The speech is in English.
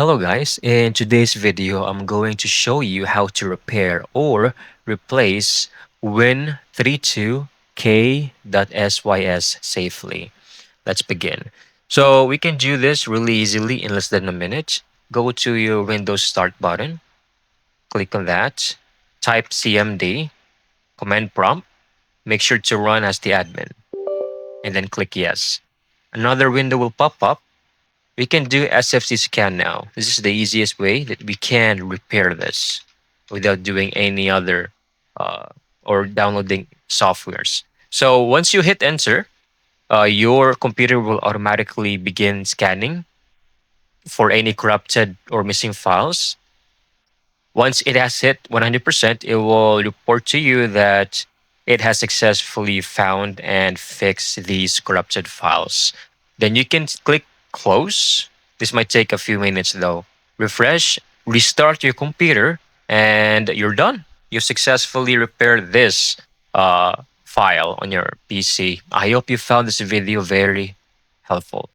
Hello guys, in today's video I'm going to show you how to repair or replace win32k.sys safely. Let's begin. So we can do this really easily in less than a minute. Go to your Windows Start button, click on that, type cmd, command prompt, make sure to run as the admin, and then click yes. Another window will pop up. We can do SFC scan now. This is the easiest way that we can repair this without doing any other uh, or downloading softwares. So once you hit enter, your computer will automatically begin scanning for any corrupted or missing files. Once it has hit 100%, it will report to you that it has successfully found and fixed these corrupted files. Then you can click close. This might take a few minutes though. Refresh, restart your computer, and you're done. You successfully repaired this file on your PC. I hope you found this video very helpful.